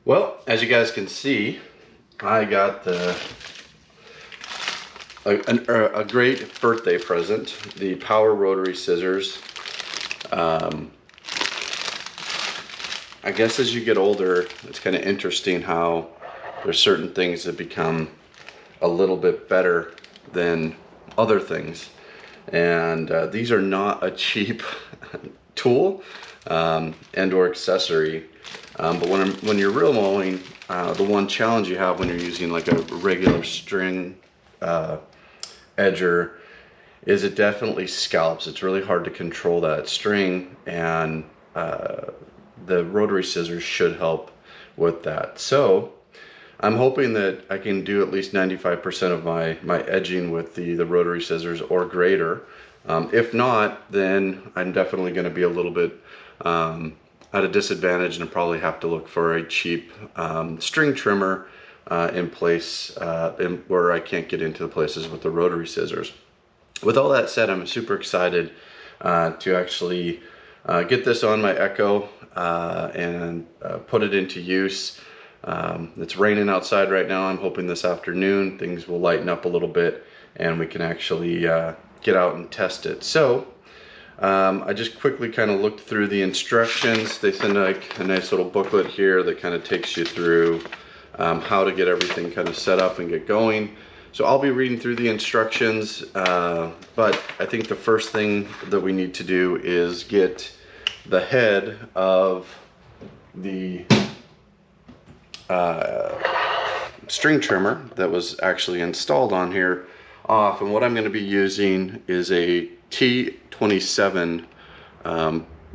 Well, as you guys can see, I got a great birthday present, the Power Rotary Scissors. I guess as you get older, it's kind of interesting how there's certain things that become a little bit better than other things. And these are not a cheap tool and or accessory. But when you're reel mowing, the one challenge you have when you're using like a regular string edger is it definitely scalps. It's really hard to control that string, and the rotary scissors should help with that. So I'm hoping that I can do at least 95% of my edging with the rotary scissors or greater. If not, then I'm definitely going to be a little bit at a disadvantage and probably have to look for a cheap string trimmer in place where I can't get into the places with the rotary scissors. With all that said, I'm super excited to actually get this on my Echo and put it into use. It's raining outside right now. I'm hoping this afternoon things will lighten up a little bit and we can actually get out and test it. So I just quickly kind of looked through the instructions. They send like a nice little booklet here that kind of takes you through how to get everything kind of set up and get going. So I'll be reading through the instructions, but I think the first thing that we need to do is get the head of the string trimmer that was actually installed on here off. And what I'm going to be using is a T27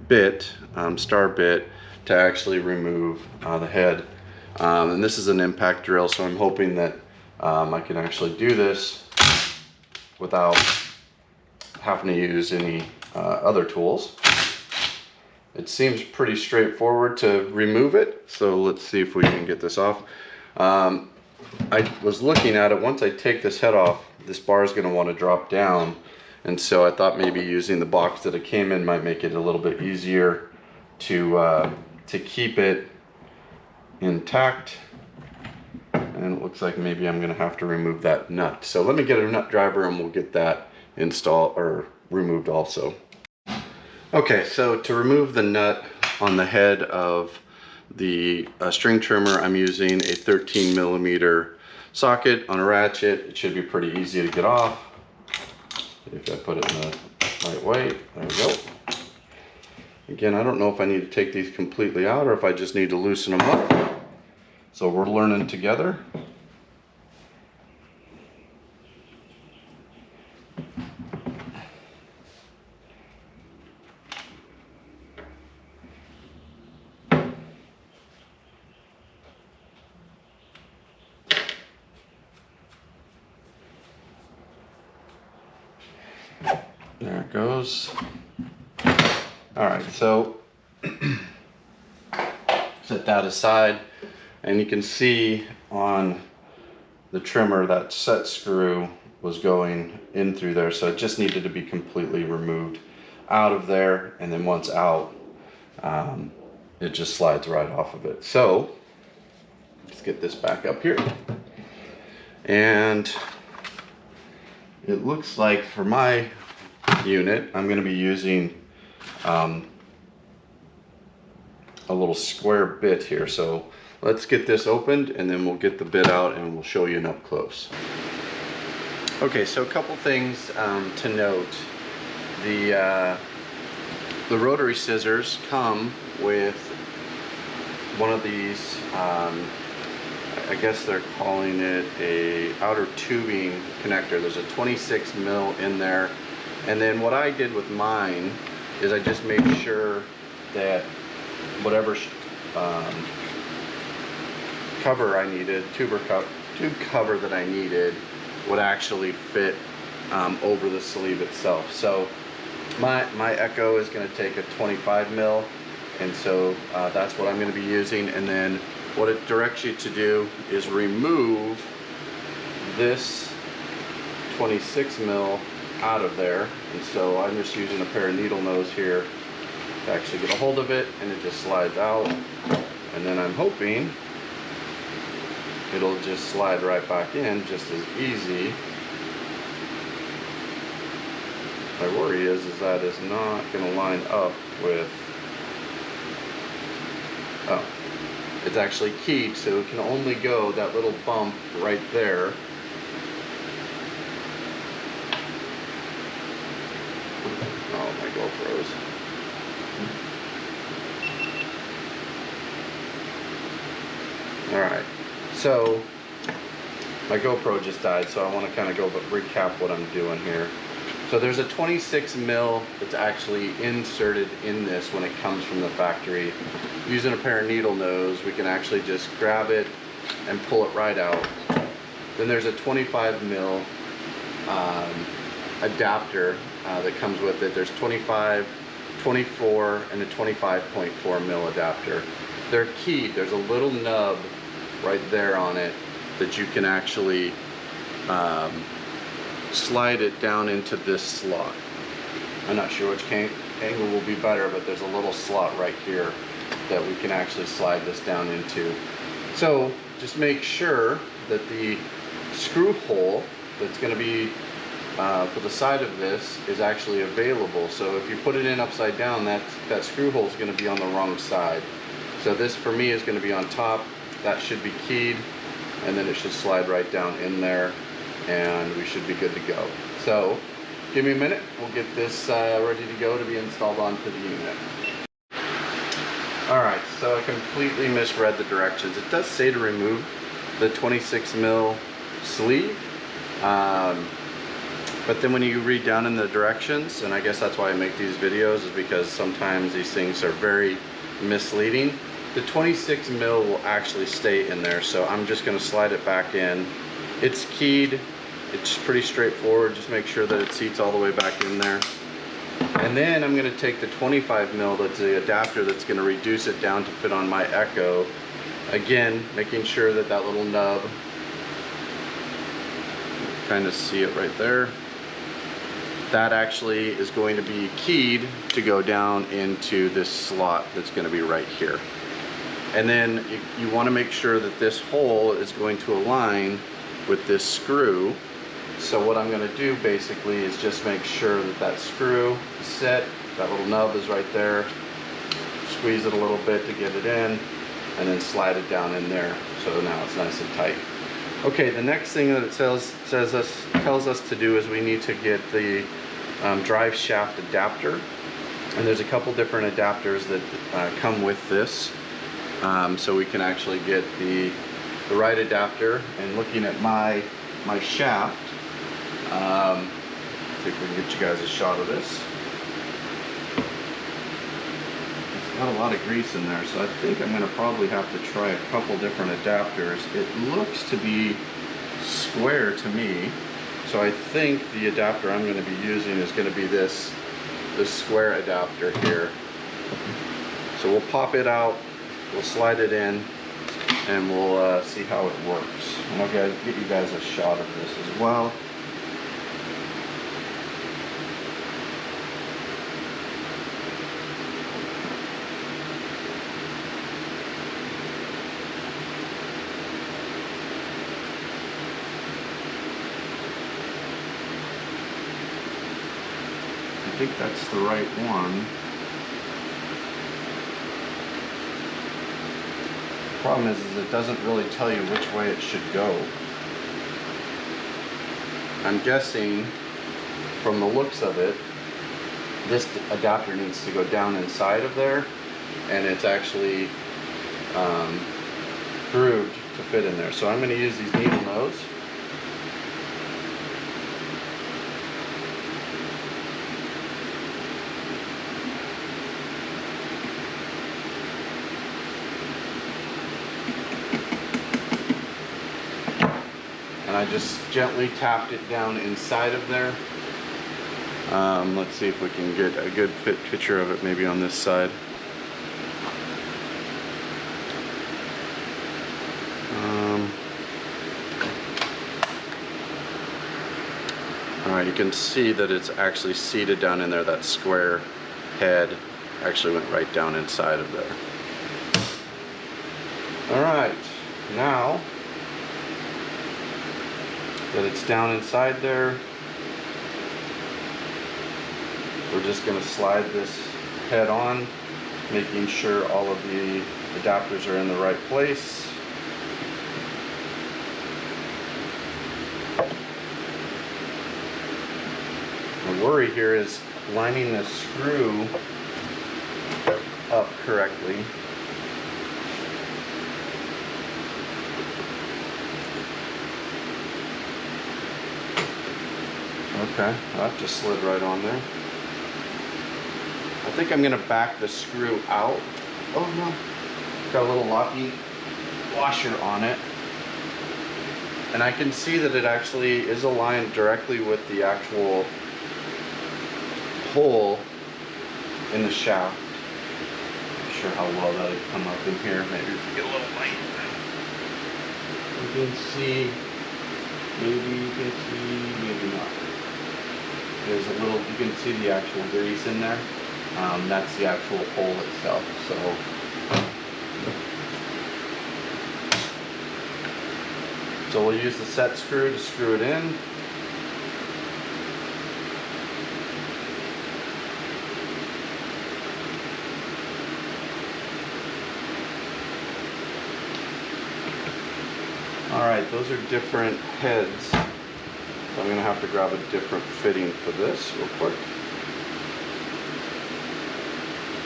bit, star bit, to actually remove the head. And this is an impact drill, so I'm hoping that I can actually do this without having to use any other tools. It seems pretty straightforward to remove it, so let's see if we can get this off. I was looking at it, once I take this head off, this bar is going to want to drop down, and so I thought maybe using the box that it came in might make it a little bit easier to keep it intact. And it looks like maybe I'm going to have to remove that nut. So let me get a nut driver and we'll get that installed or removed also. Okay, so to remove the nut on the head of the string trimmer, I'm using a 13mm socket on a ratchet. It should be pretty easy to get off. If I put it in the right way, there we go. Again, I don't know if I need to take these completely out or if I just need to loosen them up. So we're learning together. There it goes. All right, so set that aside, and you can see on the trimmer that set screw was going in through there, so it just needed to be completely removed out of there, and then once out, it just slides right off of it. So let's get this back up here, and it looks like for my unit I'm going to be using a little square bit here. So let's get this opened and then we'll get the bit out and we'll show you an up close. Okay, so a couple things to note. The The rotary scissors come with one of these, I guess they're calling it a outer tubing connector. There's a 26 mil in there. And then what I did with mine is I just made sure that whatever cover I needed, tube cover that I needed, would actually fit over the sleeve itself. So my Echo is going to take a 25 mil, and so that's what I'm going to be using. And then what it directs you to do is remove this 26 mil out of there. And so I'm just using a pair of needle nose here to actually get a hold of it, and it just slides out. And then I'm hoping it'll just slide right back in just as easy. My worry is that is not going to line up with, oh, it's actually keyed, so it can only go that little bump right there. Oh, my GoPros. Alright, so my GoPro just died, so I want to kind of go recap what I'm doing here. So there's a 26 mil that's actually inserted in this when it comes from the factory. Using a pair of needle nose, we can actually just grab it and pull it right out. Then there's a 25 mil adapter that comes with it. There's 25, 24, and a 25.4 mil adapter. They're keyed. There's a little nub right there on it that you can actually slide it down into this slot. I'm not sure which angle will be better, but there's a little slot right here that we can actually slide this down into. So just make sure that the screw hole that's going to be for the side of this is actually available. So if you put it in upside down, that screw hole is going to be on the wrong side. So this for me is going to be on top. That should be keyed, and then it should slide right down in there, and we should be good to go. So give me a minute, we'll get this ready to go to be installed onto the unit. Alright, so I completely misread the directions. It does say to remove the 26 mil sleeve, but then when you read down in the directions, and I guess that's why I make these videos, is because sometimes these things are very misleading. The 26 mil will actually stay in there, so I'm just going to slide it back in. It's keyed. It's pretty straightforward. Just make sure that it seats all the way back in there. And then I'm going to take the 25 mil, that's the adapter that's going to reduce it down to fit on my Echo. Again, making sure that that little nub, kind of see it right there, that actually is going to be keyed to go down into this slot that's going to be right here. And then you want to make sure that this hole is going to align with this screw. So what I'm going to do basically is just make sure that that screw is set, that little nub is right there, squeeze it a little bit to get it in, and then slide it down in there, so now it's nice and tight. Okay, the next thing that it tells us to do is we need to get the drive shaft adapter, and there's a couple different adapters that come with this, so we can actually get the right adapter. And looking at my shaft, see if we can get you guys a shot of this. It's got a lot of grease in there, so I think I'm going to probably have to try a couple different adapters. It looks to be square to me, so I think the adapter I'm going to be using is going to be this square adapter here. So we'll pop it out, we'll slide it in, and we'll see how it works. And I'll get you guys a shot of this as well. I think that's the right one. The problem is it doesn't really tell you which way it should go. I'm guessing from the looks of it this adapter needs to go down inside of there, and it's actually grooved to fit in there. So I'm going to use these needle nose. And I just gently tapped it down inside of there. Let's see if we can get a good picture of it maybe on this side. Alright, you can see that it's actually seated down in there. That square head actually went right down inside of there. Alright, now that it's down inside there, we're just going to slide this head on, making sure all of the adapters are in the right place. The worry here is lining the screw up correctly. Okay, that just slid right on there. I think I'm going to back the screw out. Oh no, got a little locking washer on it. And I can see that it actually is aligned directly with the actual hole in the shaft. Not sure how well that'll come up in here. Maybe if we get a little light. You can see, maybe you can see, maybe not. There's a little, you can see the actual grease in there. That's the actual hole itself. So we'll use the set screw to screw it in. Alright, those are different heads. So I'm going to have to grab a different fitting for this real quick.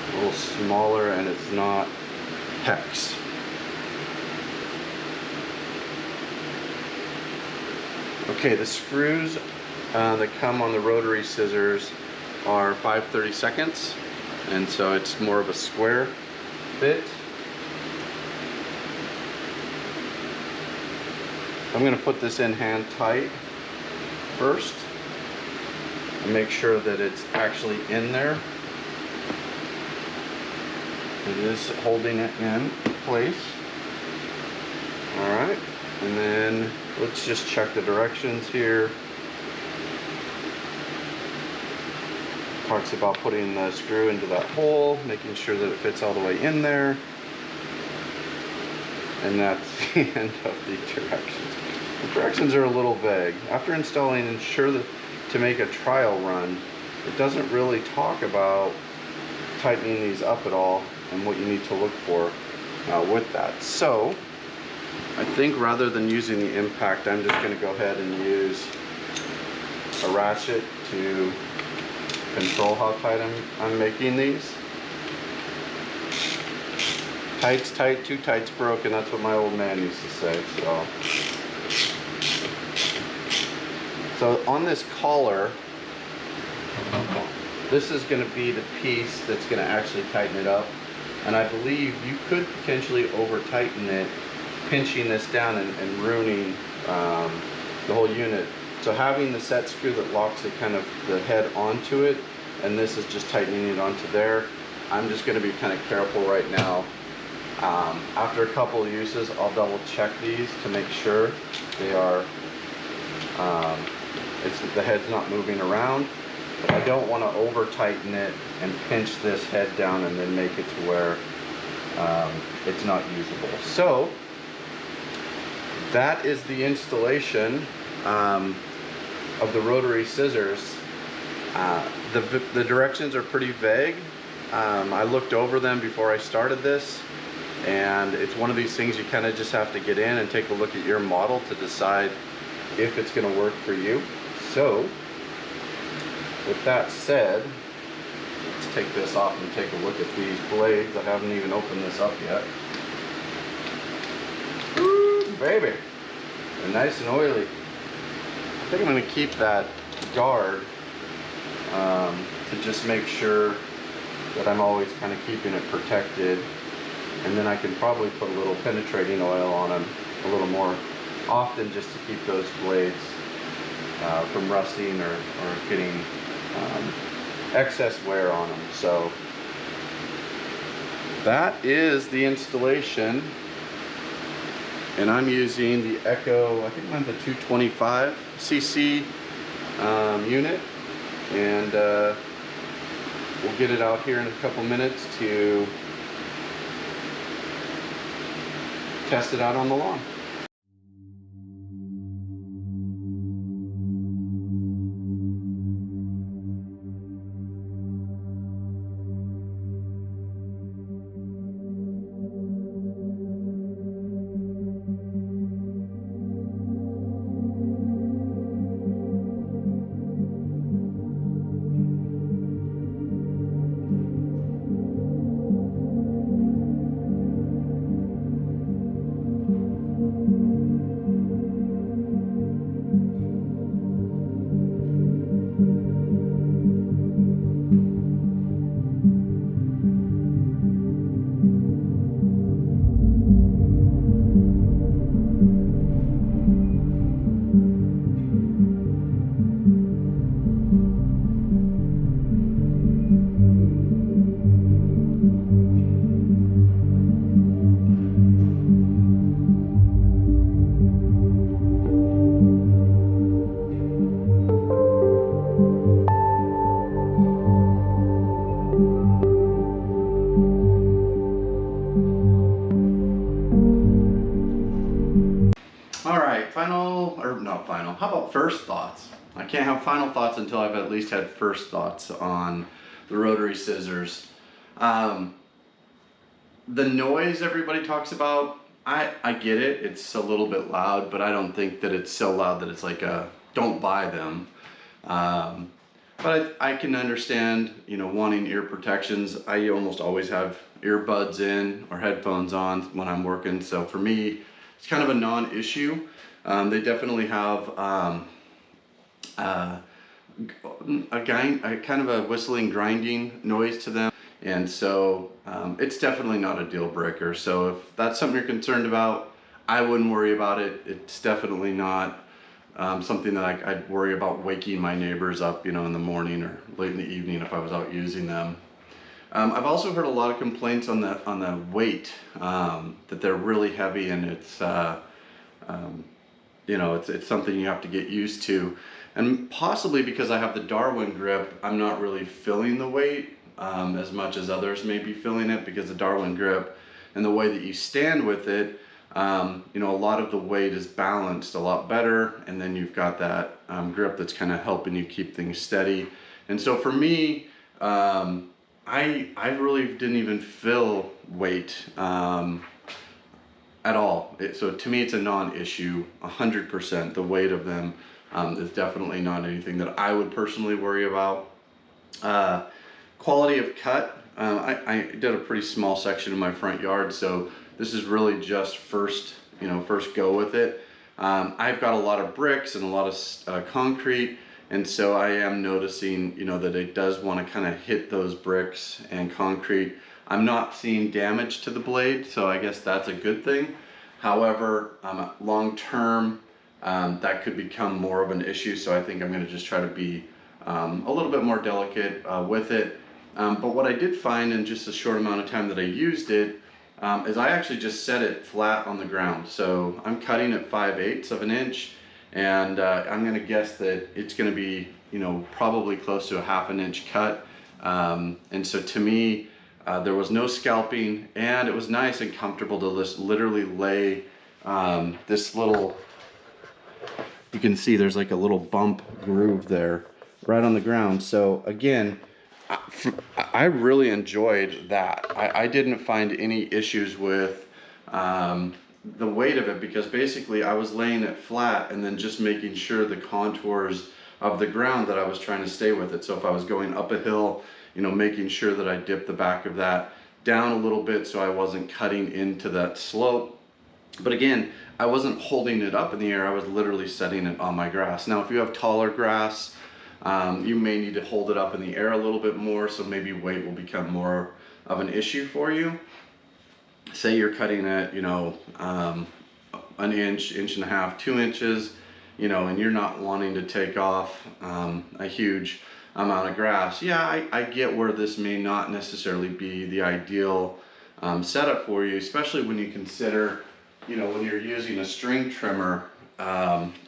A little smaller, and it's not hex. Okay, the screws that come on the rotary scissors are 5/32, and so it's more of a square bit. I'm going to put this in hand tight first and make sure that it's actually in there. It is holding it in place. Alright, and then let's just check the directions here. Talks about putting the screw into that hole, making sure that it fits all the way in there. And that's the end of the directions. The directions are a little vague. After installing, ensure that to make a trial run, it doesn't really talk about tightening these up at all and what you need to look for with that. So I think rather than using the impact, I'm just going to go ahead and use a ratchet to control how tight I'm making these. Tight's tight, too tight's broken. That's what my old man used to say. So on this collar, this is going to be the piece that's going to actually tighten it up. And I believe you could potentially over tighten it, pinching this down and ruining the whole unit. So having the set screw that locks it kind of the head onto it, and this is just tightening it onto there. I'm just going to be kind of careful right now. After a couple of uses, I'll double check these to make sure they are, the head's not moving around. But I don't want to over tighten it and pinch this head down and then make it to where it's not usable. So that is the installation of the rotary scissors. The directions are pretty vague. I looked over them before I started this, and it's one of these things you kind of just have to get in and take a look at your model to decide if it's going to work for you. So with that said, take this off and take a look at these blades. I haven't even opened this up yet. Woo, baby, they're nice and oily. I think I'm going to keep that guard to just make sure that I'm always kind of keeping it protected, and then I can probably put a little penetrating oil on them a little more often, just to keep those blades from rusting or getting excess wear on them. So that is the installation, and I'm using the Echo, I think mine's a 225 cc unit, and we'll get it out here in a couple minutes to test it out on the lawn. How about first thoughts? I can't have final thoughts until I've at least had first thoughts on the rotary scissors. The noise everybody talks about, I get it. It's a little bit loud, but I don't think that it's so loud that it's like a don't buy them. But I can understand, you know, wanting ear protections. I almost always have earbuds in or headphones on when I'm working. So for me, it's kind of a non-issue. They definitely have a kind of a whistling, grinding noise to them, and so it's definitely not a deal breaker. So if that's something you're concerned about, I wouldn't worry about it. It's definitely not something that I'd worry about waking my neighbors up, you know, in the morning or late in the evening if I was out using them. I've also heard a lot of complaints on the weight, that they're really heavy, and it's you know, it's something you have to get used to. And possibly because I have the Darwin grip, I'm not really feeling the weight as much as others may be feeling it, because the Darwin grip and the way that you stand with it, you know, a lot of the weight is balanced a lot better, and then you've got that grip that's kind of helping you keep things steady. And so for me, I really didn't even feel weight at all. So to me, it's a non-issue, 100%. The weight of them is definitely not anything that I would personally worry about. Quality of cut, I did a pretty small section in my front yard, so this is really just first go with it. I've got a lot of bricks and a lot of concrete, and so I am noticing, you know, that it does want to kind of hit those bricks and concrete. I'm not seeing damage to the blade, so I guess that's a good thing. However, long term, that could become more of an issue, so I think I'm going to just try to be a little bit more delicate with it. But what I did find in just a short amount of time that I used it is I actually just set it flat on the ground. So I'm cutting at 5/8 of an inch, and I'm going to guess that it's going to be, you know, probably close to a 1/2 inch cut. And so to me, there was no scalping, and it was nice and comfortable to just literally lay this little, you can see there's like a little bump groove there right on the ground. So again, I really enjoyed that. I didn't find any issues with the weight of it, because basically I was laying it flat and then just making sure the contours of the ground that I was trying to stay with it. So if I was going up a hill you know, making sure that I dipped the back of that down a little bit so I wasn't cutting into that slope. But again, I wasn't holding it up in the air, I was literally setting it on my grass. Now if you have taller grass, you may need to hold it up in the air a little bit more, so maybe weight will become more of an issue for you. Say you're cutting at, you know, an inch, inch and a half, 2 inches, you know, and you're not wanting to take off a huge amount of grass. Yeah, I get where this may not necessarily be the ideal setup for you, especially when you consider, you know, when you're using a string trimmer,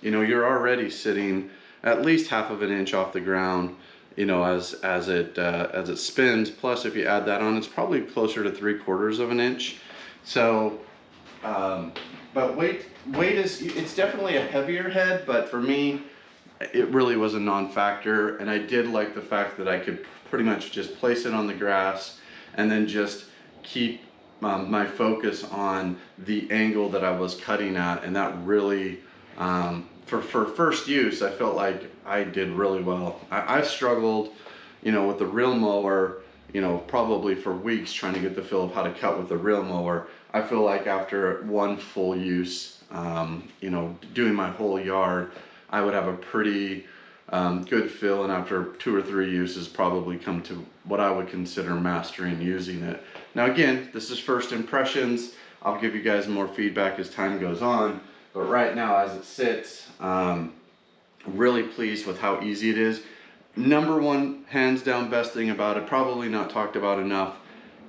you know, you're already sitting at least half of an inch off the ground, you know, as it spins. Plus, if you add that on, it's probably closer to 3/4 of an inch. So, but weight is, it's definitely a heavier head, but for me, it really was a non-factor. And I did like the fact that I could pretty much just place it on the grass and then just keep my focus on the angle that I was cutting at. And that really, for first use, I felt like I did really well. I've struggled, you know, with the reel mower, you know, probably for weeks trying to get the feel of how to cut with the reel mower. I feel like after one full use, you know, doing my whole yard, I would have a pretty good feel, and after 2 or 3 uses probably come to what I would consider mastering using it. Now again, this is first impressions. I'll give you guys more feedback as time goes on, but right now as it sits, really pleased with how easy it is. Number one, hands down, best thing about it, probably not talked about enough,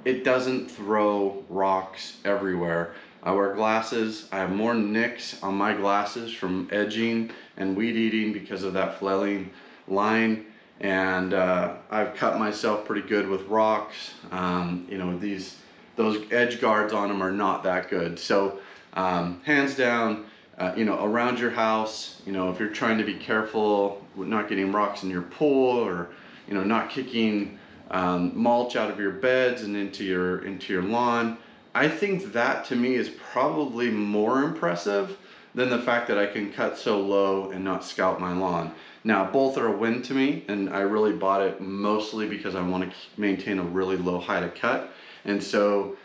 it doesn't throw rocks everywhere. I wear glasses. I have more nicks on my glasses from edging and weed eating because of that flailing line, and I've cut myself pretty good with rocks. You know, those edge guards on them are not that good. So hands down, you know, around your house, you know, if you're trying to be careful with not getting rocks in your pool, or, you know, not kicking mulch out of your beds and into your lawn, I think that to me is probably more impressive than the fact that I can cut so low and not scalp my lawn. Now both are a win to me, and I really bought it mostly because I want to maintain a really low height of cut, and so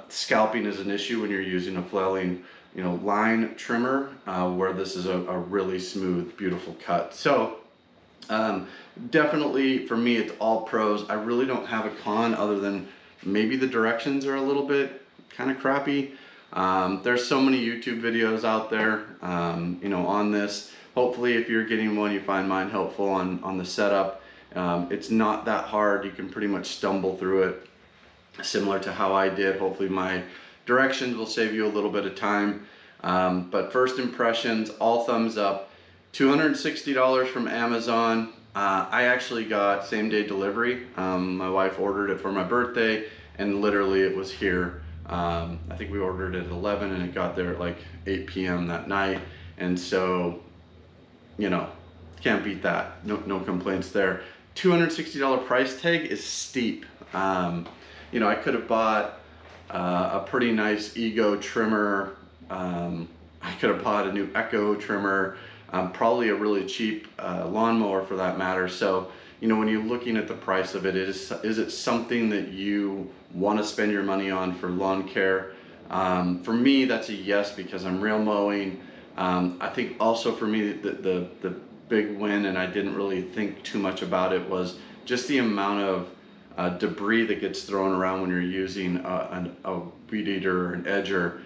scalping is an issue when you're using a flailing, you know, line trimmer, where this is a really smooth, beautiful cut. So definitely for me, it's all pros. I really don't have a con other than maybe the directions are a little bit kind of crappy. There's so many YouTube videos out there, you know, on this. Hopefully if you're getting one, you find mine helpful on the setup. It's not that hard. You can pretty much stumble through it similar to how I did. Hopefully my directions will save you a little bit of time. But first impressions, all thumbs up. $260 from Amazon. I actually got same-day delivery. My wife ordered it for my birthday, and literally it was here. I think we ordered it at 11 and it got there at like 8 p.m. that night. And so, you know, can't beat that. No complaints there. $260 price tag is steep. You know, I could have bought a pretty nice Ego trimmer. I could have bought a new Echo trimmer. Probably a really cheap lawnmower for that matter. So, you know, when you're looking at the price of it, is it something that you want to spend your money on for lawn care? For me, that's a yes, because I'm reel mowing. I think also for me, the big win, and I didn't really think too much about it, was just the amount of debris that gets thrown around when you're using a weed eater or an edger.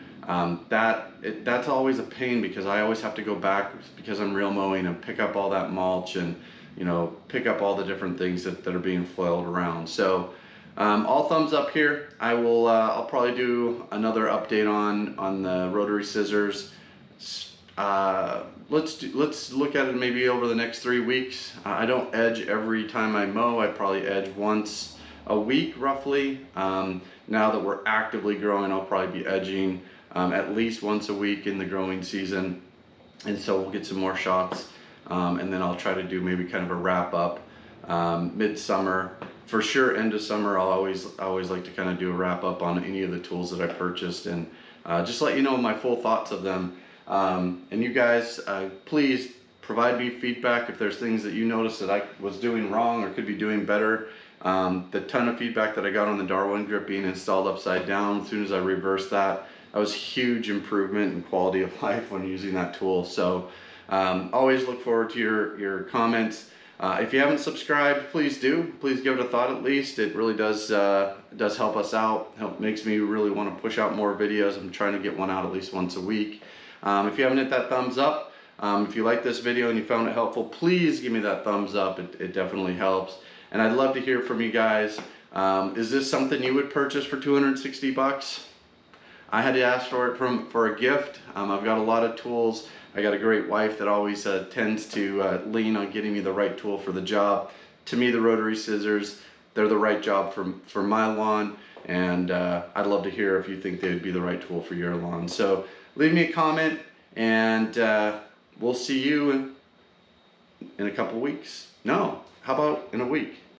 That's always a pain, because I always have to go back, because I'm reel mowing, and pick up all that mulch and, you know, pick up all the different things that are being flailed around. So all thumbs up here. I'll probably do another update on the rotary scissors. Let's look at it maybe over the next 3 weeks. I don't edge every time I mow. I probably edge once a week roughly. Now that we're actively growing, I'll probably be edging at least once a week in the growing season, and so we'll get some more shots, and then I'll try to do maybe kind of a wrap up mid-summer. For sure, end of summer, I'll always like to kind of do a wrap up on any of the tools that I purchased, and just let you know my full thoughts of them. And you guys, please provide me feedback if there's things that you notice that I was doing wrong or could be doing better. The ton of feedback that I got on the Darwin grip being installed upside down, as soon as I reversed that, that was huge improvement in quality of life when using that tool. So always look forward to your comments. If you haven't subscribed, please do. Please give it a thought at least. It really does help us out. Makes me really want to push out more videos. I'm trying to get one out at least once a week. If you haven't hit that thumbs up, if you like this video and you found it helpful, please give me that thumbs up. It definitely helps. And I'd love to hear from you guys. Is this something you would purchase for 260 bucks? I had to ask for it for a gift. I've got a lot of tools. I got a great wife that always tends to lean on getting me the right tool for the job. To me, the rotary scissors, they're the right job for my lawn, and I'd love to hear if you think they would be the right tool for your lawn. So leave me a comment, and we'll see you in a couple weeks. No, how about in a week?